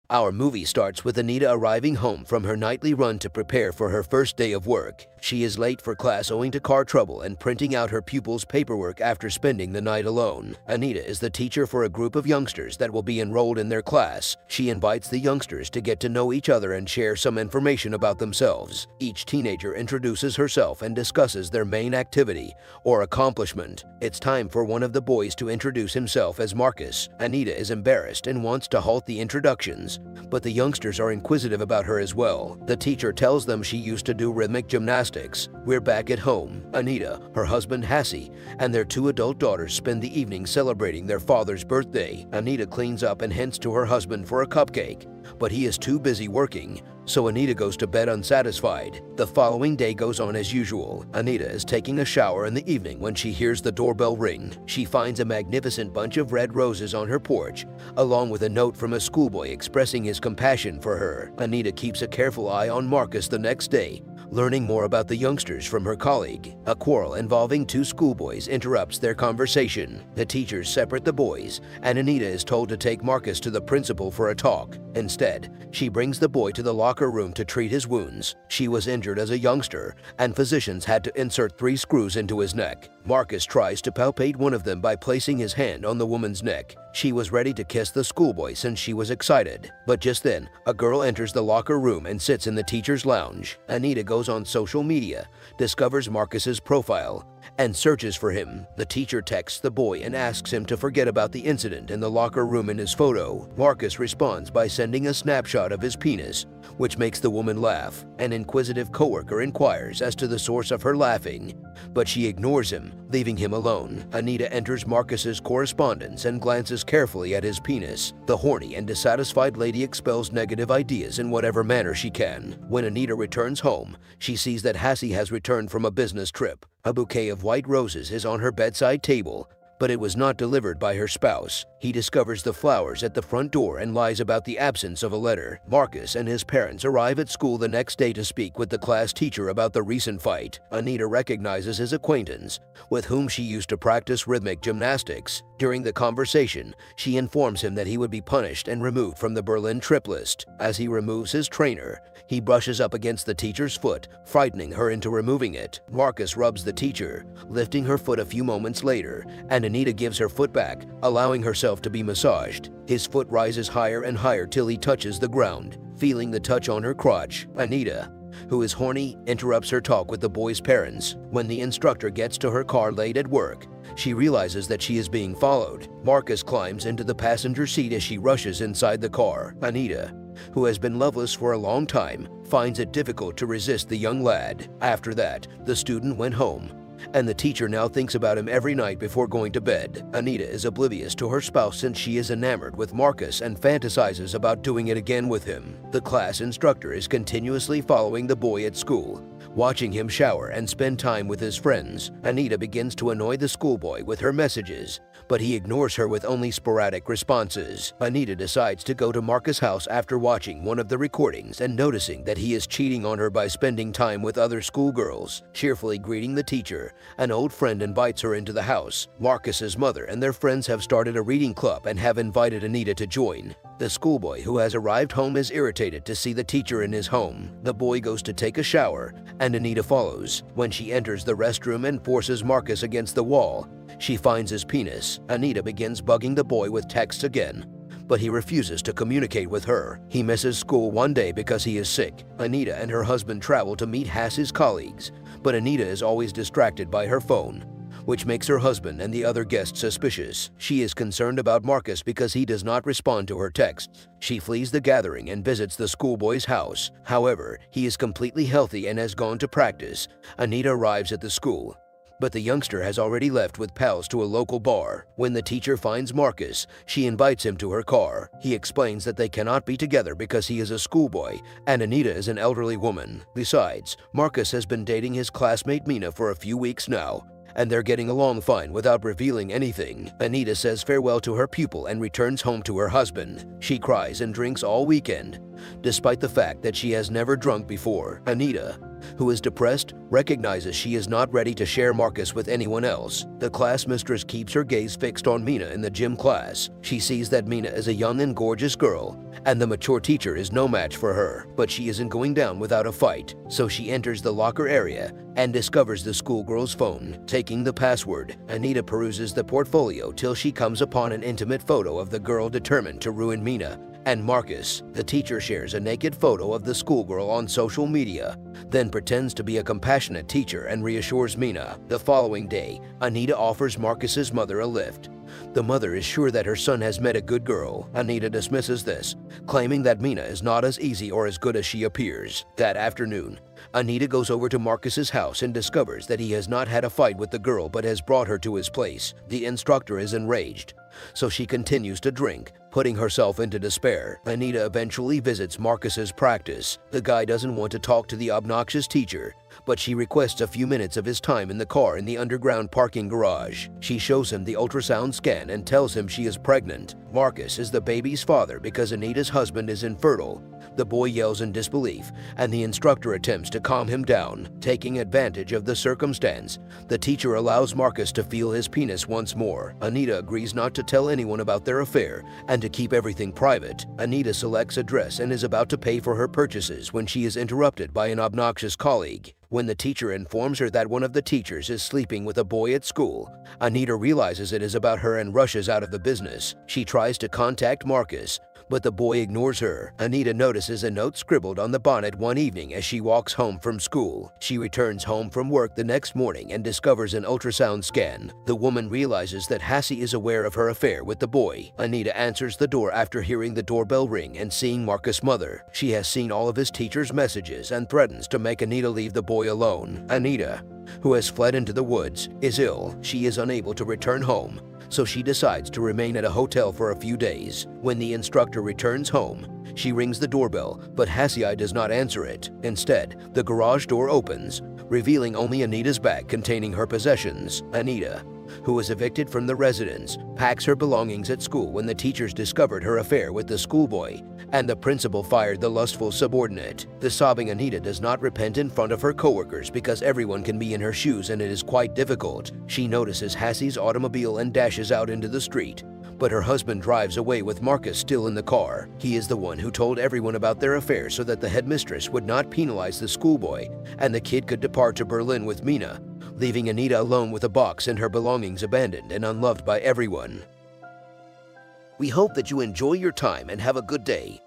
Our movie starts with Anita arriving home from her nightly run to prepare for her first day of work. She is late for class owing to car trouble and printing out her pupils' paperwork after spending the night alone. Anita is the teacher for a group of youngsters that will be enrolled in their class. She invites the youngsters to get to know each other and share some information about themselves. Each teenager introduces herself and discusses their main activity or accomplishment. It's time for one of the boys to introduce himself as Marcus. Anita is embarrassed and wants to halt the introductions, but the youngsters are inquisitive about her as well. The teacher tells them she used to do rhythmic gymnastics. We're back at home. Anita, her husband Hassie, and their 2 adult daughters spend the evening celebrating their father's birthday. Anita cleans up and hints to her husband for a cupcake, but he is too busy working, so Anita goes to bed unsatisfied. The following day goes on as usual. Anita is taking a shower in the evening when she hears the doorbell ring. She finds a magnificent bunch of red roses on her porch, along with a note from a schoolboy expressing his compassion for her. Anita keeps a careful eye on Marcus the next day, learning more about the youngsters from her colleague. A quarrel involving 2 schoolboys interrupts their conversation. The teachers separate the boys, and Anita is told to take Marcus to the principal for a talk. Instead, she brings the boy to the locker room to treat his wounds. She was injured as a youngster, and physicians had to insert 3 screws into his neck. Marcus tries to palpate one of them by placing his hand on the woman's neck. She was ready to kiss the schoolboy since she was excited. But just then, a girl enters the locker room and sits in the teacher's lounge. Anita goes on social media, discovers Marcus's profile, and searches for him. The teacher texts the boy and asks him to forget about the incident in the locker room in his photo. Marcus responds by sending a snapshot of his penis, which makes the woman laugh. An inquisitive coworker inquires as to the source of her laughing, but she ignores him, leaving him alone. Anita enters Marcus's correspondence and glances carefully at his penis. The horny and dissatisfied lady expels negative ideas in whatever manner she can. When Anita returns home, she sees that Hassie has returned from a business trip. A bouquet of white roses is on her bedside table, but it was not delivered by her spouse. He discovers the flowers at the front door and lies about the absence of a letter. Marcus and his parents arrive at school the next day to speak with the class teacher about the recent fight. Anita recognizes his acquaintance, with whom she used to practice rhythmic gymnastics. During the conversation, she informs him that he would be punished and removed from the Berlin trip list. As he removes his trainer, he brushes up against the teacher's foot, frightening her into removing it. Marcus rubs the teacher, lifting her foot a few moments later, and Anita gives her foot back, allowing herself to be massaged. His foot rises higher and higher till he touches the ground. Feeling the touch on her crotch, Anita, who is horny, interrupts her talk with the boy's parents. When the instructor gets to her car late at work, she realizes that she is being followed. Marcus climbs into the passenger seat as she rushes inside the car. Anita, who has been loveless for a long time, finds it difficult to resist the young lad. After that, the student went home, and the teacher now thinks about him every night before going to bed. Anita is oblivious to her spouse since she is enamored with Marcus and fantasizes about doing it again with him. The class instructor is continuously following the boy at school, watching him shower and spend time with his friends. Anita begins to annoy the schoolboy with her messages, but he ignores her with only sporadic responses. Anita decides to go to Marcus' house after watching one of the recordings and noticing that he is cheating on her by spending time with other schoolgirls. Cheerfully greeting the teacher, an old friend invites her into the house. Marcus's mother and their friends have started a reading club and have invited Anita to join. The schoolboy who has arrived home is irritated to see the teacher in his home. The boy goes to take a shower, and Anita follows. When she enters the restroom and forces Marcus against the wall, she finds his penis. Anita begins bugging the boy with texts again, but he refuses to communicate with her. He misses school one day because he is sick. Anita and her husband travel to meet Hass's colleagues, but Anita is always distracted by her phone, which makes her husband and the other guests suspicious. She is concerned about Marcus because he does not respond to her texts. She flees the gathering and visits the schoolboy's house. However, he is completely healthy and has gone to practice. Anita arrives at the school, but the youngster has already left with pals to a local bar. When the teacher finds Marcus, she invites him to her car. He explains that they cannot be together because he is a schoolboy and Anita is an elderly woman. Besides, Marcus has been dating his classmate Mina for a few weeks now, and they're getting along fine without revealing anything. Anita says farewell to her pupil and returns home to her husband. She cries and drinks all weekend, despite the fact that she has never drunk before. Anita, who is depressed, recognizes she is not ready to share Marcus with anyone else. The class mistress keeps her gaze fixed on Mina in the gym class. She sees that Mina is a young and gorgeous girl, and the mature teacher is no match for her, but she isn't going down without a fight. So she enters the locker area and discovers the schoolgirl's phone. Taking the password, Anita peruses the portfolio till she comes upon an intimate photo of the girl determined to ruin Mina and Marcus. The teacher shares a naked photo of the schoolgirl on social media, then pretends to be a compassionate teacher and reassures Mina. The following day, Anita offers Marcus's mother a lift. The mother is sure that her son has met a good girl. Anita dismisses this, claiming that Mina is not as easy or as good as she appears. That afternoon, Anita goes over to Marcus's house and discovers that he has not had a fight with the girl but has brought her to his place. The instructor is enraged, so she continues to drink, putting herself into despair. Anita eventually visits Marcus's practice. The guy doesn't want to talk to the obnoxious teacher, but she requests a few minutes of his time in the car in the underground parking garage. She shows him the ultrasound scan and tells him she is pregnant. Marcus is the baby's father because Anita's husband is infertile. The boy yells in disbelief, and the instructor attempts to calm him down. Taking advantage of the circumstance, the teacher allows Marcus to feel his penis once more. Anita agrees not to tell anyone about their affair and to keep everything private. Anita selects a dress and is about to pay for her purchases when she is interrupted by an obnoxious colleague. When the teacher informs her that one of the teachers is sleeping with a boy at school, Anita realizes it is about her and rushes out of the business. She tries to contact Marcus, but the boy ignores her. Anita notices a note scribbled on the bonnet one evening as she walks home from school. She returns home from work the next morning and discovers an ultrasound scan. The woman realizes that Hassie is aware of her affair with the boy. Anita answers the door after hearing the doorbell ring and seeing Marcus' mother. She has seen all of his teacher's messages and threatens to make Anita leave the boy alone. Anita, who has fled into the woods, is ill. She is unable to return home, so she decides to remain at a hotel for a few days. When the instructor returns home, she rings the doorbell, but Hassie does not answer it. Instead, the garage door opens, revealing only Anita's bag containing her possessions. Anita, who was evicted from the residence, packs her belongings at school when the teachers discovered her affair with the schoolboy, and the principal fired the lustful subordinate. The sobbing Anita does not repent in front of her coworkers because everyone can be in her shoes and it is quite difficult. She notices Hassie's automobile and dashes out into the street, but her husband drives away with Marcus still in the car. He is the one who told everyone about their affair so that the headmistress would not penalize the schoolboy and the kid could depart to Berlin with Mina, leaving Anita alone with a box and her belongings abandoned and unloved by everyone. We hope that you enjoy your time and have a good day.